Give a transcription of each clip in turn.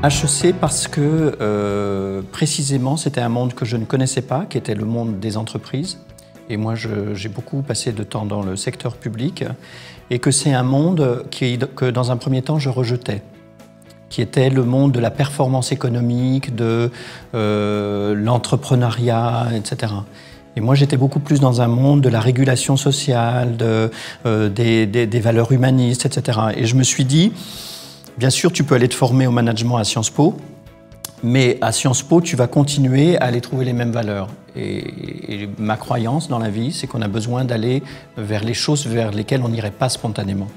HEC parce que précisément c'était un monde que je ne connaissais pas, qui était le monde des entreprises. Et moi j'ai beaucoup passé de temps dans le secteur public et que c'est un monde que dans un premier temps je rejetais, qui était le monde de la performance économique, de l'entrepreneuriat, etc. Et moi, j'étais beaucoup plus dans un monde de la régulation sociale, des valeurs humanistes, etc. Et je me suis dit, bien sûr, tu peux aller te former au management à Sciences Po, mais à Sciences Po, tu vas continuer à aller trouver les mêmes valeurs. Et ma croyance dans la vie, c'est qu'on a besoin d'aller vers les choses vers lesquelles on n'irait pas spontanément.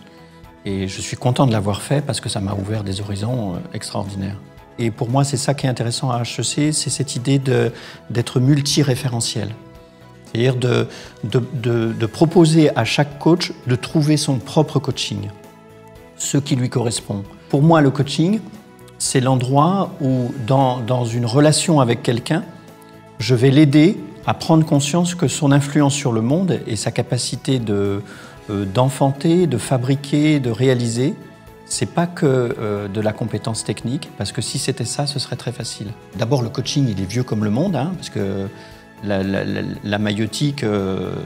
Et je suis content de l'avoir fait parce que ça m'a ouvert des horizons extraordinaires. Et pour moi, c'est ça qui est intéressant à HEC, c'est cette idée d'être multi-référentiel. C'est-à-dire de proposer à chaque coach de trouver son propre coaching, ce qui lui correspond. Pour moi, le coaching, c'est l'endroit où, dans une relation avec quelqu'un, je vais l'aider à prendre conscience que son influence sur le monde et sa capacité d'enfanter, de fabriquer, de réaliser, c'est pas que de la compétence technique, parce que si c'était ça, ce serait très facile. D'abord, le coaching, il est vieux comme le monde, hein, parce que la maïeutique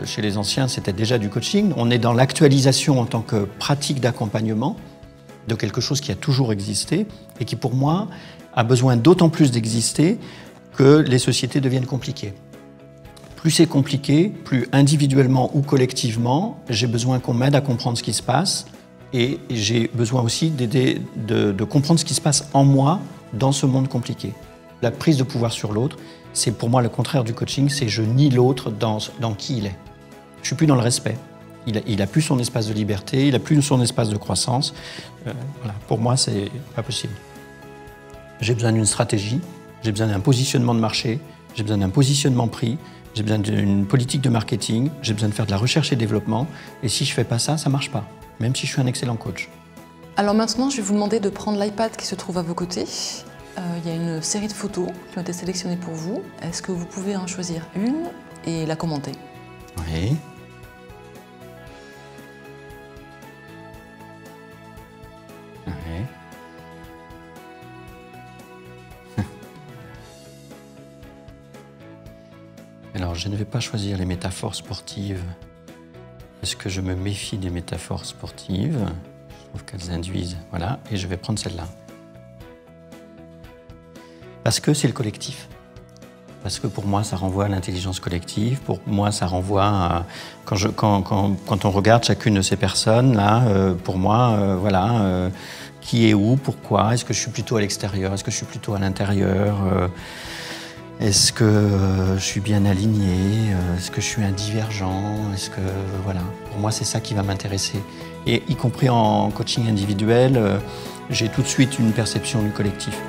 chez les anciens, c'était déjà du coaching. On est dans l'actualisation en tant que pratique d'accompagnement de quelque chose qui a toujours existé et qui, pour moi, a besoin d'autant plus d'exister que les sociétés deviennent compliquées. Plus c'est compliqué, plus individuellement ou collectivement, j'ai besoin qu'on m'aide à comprendre ce qui se passe et j'ai besoin aussi d'aider de comprendre ce qui se passe en moi dans ce monde compliqué. La prise de pouvoir sur l'autre, c'est pour moi le contraire du coaching, c'est je nie l'autre dans qui il est. Je suis plus dans le respect. Il a plus son espace de liberté, il a plus son espace de croissance. Voilà. Pour moi, c'est pas possible. J'ai besoin d'une stratégie, j'ai besoin d'un positionnement de marché, j'ai besoin d'un positionnement prix, j'ai besoin d'une politique de marketing, j'ai besoin de faire de la recherche et développement. Et si je fais pas ça, ça marche pas, même si je suis un excellent coach. Alors maintenant, je vais vous demander de prendre l'iPad qui se trouve à vos côtés. Il y a une série de photos qui ont été sélectionnées pour vous. Est-ce que vous pouvez en choisir une et la commenter? Oui. Oui. Alors, je ne vais pas choisir les métaphores sportives parce que je me méfie des métaphores sportives. Je trouve qu'elles induisent. Voilà, et je vais prendre celle-là. Parce que c'est le collectif. Parce que pour moi, ça renvoie à l'intelligence collective. Pour moi, ça renvoie à... Quand on regarde chacune de ces personnes-là, pour moi, voilà, qui est où, pourquoi? Est-ce que je suis plutôt à l'extérieur? Est-ce que je suis plutôt à l'intérieur? Est-ce que je suis bien aligné? Est-ce que je suis un divergent? Est-ce que... Voilà. Pour moi, c'est ça qui va m'intéresser. Et y compris en coaching individuel, j'ai tout de suite une perception du collectif.